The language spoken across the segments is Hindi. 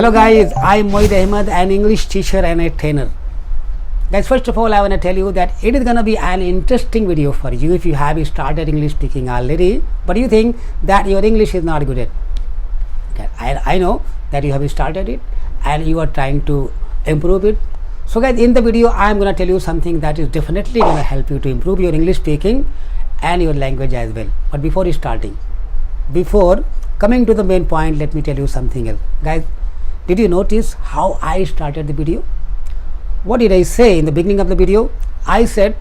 Hello guys, I'm Moeed Ahmed, an English teacher and a trainer. Guys, first of all, I want to tell you that it is going to be an interesting video for you if you have started English speaking already, but you think that your English is not good at. Okay, I know that you have started it and you are trying to improve it. So guys, in the video, I'm going to tell you something that is definitely going to help you to improve your English speaking and your language as well. But before coming to the main point, let me tell you something else. Guys, did you notice how I started the video? What did I say in the beginning of the video? I said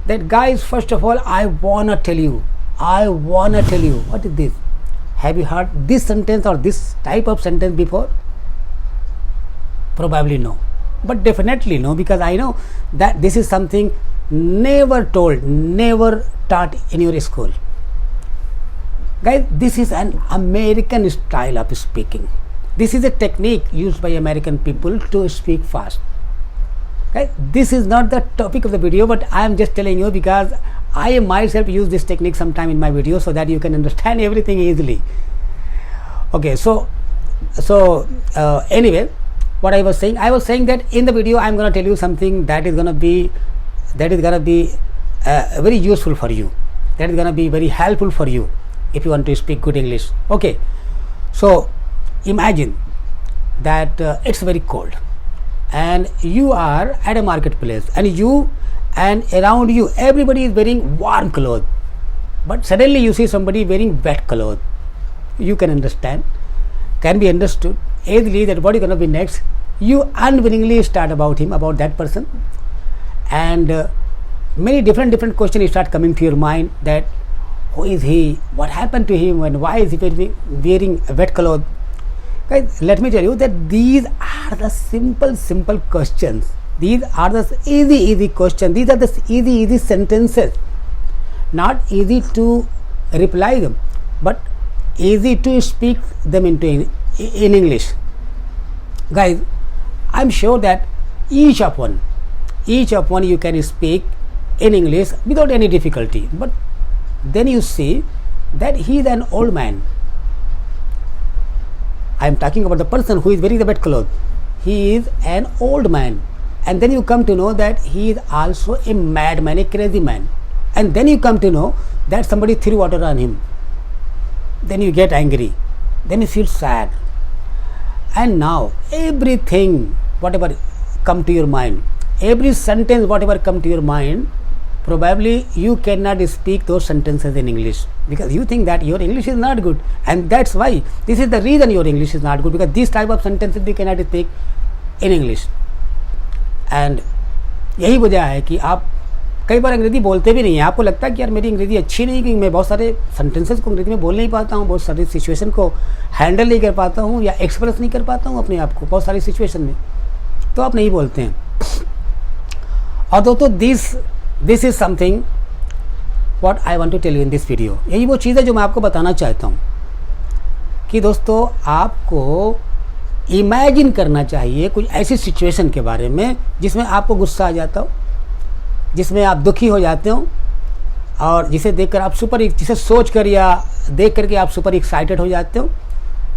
that guys, first of all, I wanna tell you. What is this? Have you heard this sentence or this type of sentence before? Probably no, but definitely no, because I know that this is something never told, never taught in your school. Guys, this is an American style of speaking. This is a technique used by American people to speak fast. Guys, this is not the topic of the video, but I am just telling you because I myself use this technique sometime in my video so that you can understand everything easily. Okay, so anyway, what I was saying that in the video I am going to tell you something that is going to be very useful for you. That is going to be very helpful for you if you want to speak good English. Okay, so imagine that it's very cold and you are at a marketplace and around you everybody is wearing warm clothes, but suddenly you see somebody wearing wet clothes. You can be understood easily that what is going to be next. You unwillingly start about that person, and many different questions start coming to your mind, that who is he, what happened to him, and why is he wearing wet clothes. Guys, let me tell you that these are the simple questions. These are the easy questions. These are the easy sentences. Not easy to reply them, but easy to speak them in English. Guys, I'm sure that each of one you can speak in English without any difficulty. But then you see that he is an old man. I am talking about the person who is wearing the wet clothes. He is an old man, and then you come to know that he is also a madman, a crazy man, and then you come to know that somebody threw water on him. Then you get angry, then you feel sad, and now everything whatever come to your mind, every sentence whatever come to your mind, probably you cannot speak those sentences in English because you think that your English is not good, and that's why this is the reason your English is not good, because this type of sentences we cannot speak in English. And यही वजह है कि आप कई बार अंग्रेजी बोलते भी नहीं हैं. आपको लगता है कि यार मेरी अंग्रेजी अच्छी नहीं, कि मैं बहुत सारे सेंटेंसेस को अंग्रेजी में बोल नहीं पाता हूँ, बहुत सारी सिचुएशन को हैंडल नहीं कर पाता हूँ या एक्सप्रेस नहीं कर पाता हूँ अपने आप को बहुत सारी सिचुएशन में, तो आप नहीं बोलते हैं. और दोस्तों this is something what I want to tell you in this video. यही वो चीज़ है जो मैं आपको बताना चाहता हूँ कि दोस्तों आपको इमेजिन करना चाहिए कुछ ऐसी सिचुएशन के बारे में जिसमें आपको गुस्सा आ जाता हो, जिसमें आप दुखी हो जाते हो, और जिसे देखकर आप जिसे सोच कर या देख करके आप सुपर एक्साइटेड हो जाते हो.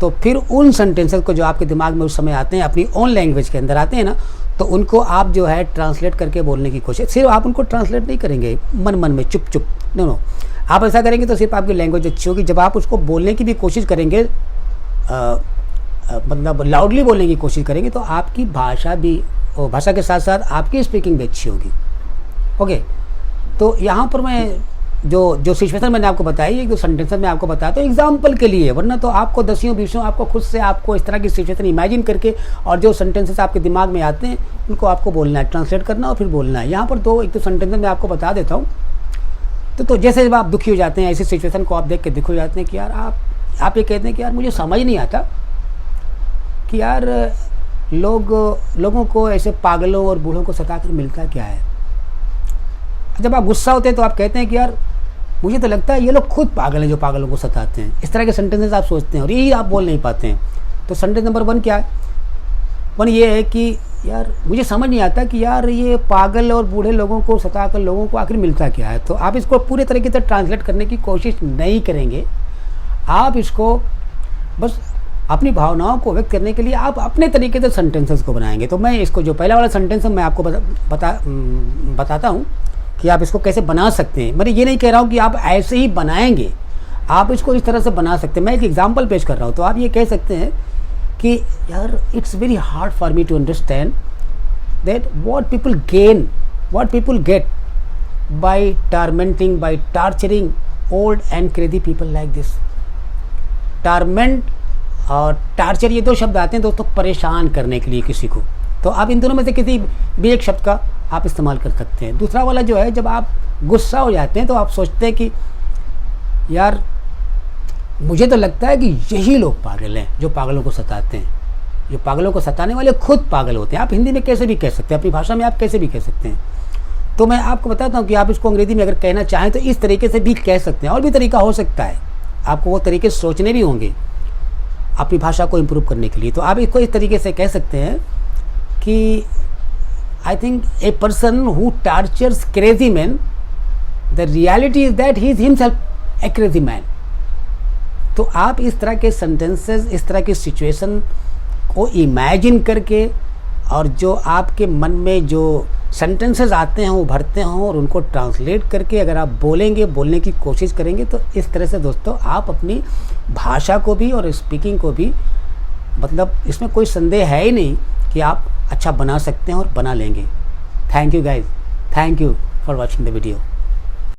तो फिर उन सेंटेंसेस को जो आपके दिमाग में उस समय आते हैं, अपनी ओन लैंग्वेज के अंदर आते हैं ना, तो उनको आप जो है ट्रांसलेट करके बोलने की कोशिश. सिर्फ आप उनको ट्रांसलेट नहीं करेंगे मन में चुप नो, आप ऐसा करेंगे तो सिर्फ आपकी लैंग्वेज अच्छी होगी. जब आप उसको बोलने की भी कोशिश करेंगे, मतलब लाउडली बोलने की कोशिश करेंगे, तो आपकी भाषा के साथ साथ आपकी स्पीकिंग भी अच्छी होगी. ओके, तो यहाँ पर मैं जो सिचुएशन मैंने आपको बताई, एक दो सेंटेंसेस मैं आपको बताता हूँ एग्जाम्पल के लिए, वरना तो आपको दसियों बीसों आपको खुद से आपको इस तरह की सिचुएशन इमेजिन करके और जो सेंटेंसेस आपके दिमाग में आते हैं उनको आपको बोलना है, ट्रांसलेट करना और फिर बोलना है. यहाँ पर एक दो सेंटेंसेस मैं आपको बता देता हूँ. तो जैसे जब आप दुखी हो जाते हैं, ऐसी सिचुएशन को आप देख के दुखी हो जाते हैं कि यार आप ये कहते हैं कि यार मुझे समझ नहीं आता कि यार लोगों को ऐसे पागलों और बूढ़ों को सताकर मिलता क्या है. जब आप गुस्सा होते हैं तो आप कहते हैं कि यार मुझे तो लगता है ये लोग खुद पागल हैं जो पागलों को सताते हैं. इस तरह के सेंटेंसेस आप सोचते हैं और यही आप बोल नहीं पाते हैं. तो सेंटेंस नंबर 1 क्या है? 1 ये है कि यार मुझे समझ नहीं आता कि यार ये पागल और बूढ़े लोगों को सताकर लोगों को आखिर मिलता क्या है. तो आप इसको पूरे तरीके से ट्रांसलेट करने की कोशिश नहीं करेंगे, आप इसको बस अपनी भावनाओं को व्यक्त करने के लिए आप अपने तरीके से सेंटेंसेस को बनाएंगे। तो मैं इसको जो पहला वाला सेंटेंस है मैं आपको बताता हूँ कि आप इसको कैसे बना सकते हैं। मैं ये नहीं कह रहा हूँ कि आप ऐसे ही बनाएंगे, आप इसको इस तरह से बना सकते हैं। मैं एक एग्जांपल पेश कर रहा हूँ। तो आप ये कह सकते हैं कि यार it's very hard for me to understand that what people get by tormenting, by torturing old and crazy people like this. Torment और टार्चर ये 2 शब्द आते हैं दोस्तों परेशान करने के लिए किसी को। तो आप इन दोनों में से किसी भी एक शब्द का आप इस्तेमाल कर सकते हैं। दूसरा वाला जो है, जब आप गुस्सा हो जाते हैं तो आप सोचते हैं कि यार मुझे तो लगता है कि यही लोग पागल हैं जो पागलों को सताते हैं। जो पागलों को सताने वाले खुद पागल होते हैं। आप हिंदी में कैसे भी कह सकते हैं, अपनी भाषा में आप कैसे भी कह सकते हैं। तो मैं आपको बताता हूँ कि आप इसको अंग्रेजी में अगर कहना चाहें तो इस तरीके से भी कह सकते हैं। और भी तरीका हो सकता है, आपको वो तरीके सोचने भी होंगे अपनी भाषा को इम्प्रूव करने के लिए। तो आप इसको इस तरीके से कह सकते हैं कि I think a person who tortures crazy man, the reality is that he is himself a crazy man. तो आप इस तरह के सेंटेंसेस, इस तरह की सिचुएशन को इमेजिन करके और जो आपके मन में जो सेंटेंसेस आते हैं, उभरते हों, और उनको ट्रांसलेट करके अगर आप बोलने की कोशिश करेंगे तो इस तरह से दोस्तों आप अपनी भाषा को भी और स्पीकिंग को भी, मतलब इसमें कोई संदेह है ही नहीं कि आप अच्छा बना सकते हैं और बना लेंगे। Thank you guys, thank you for watching the video.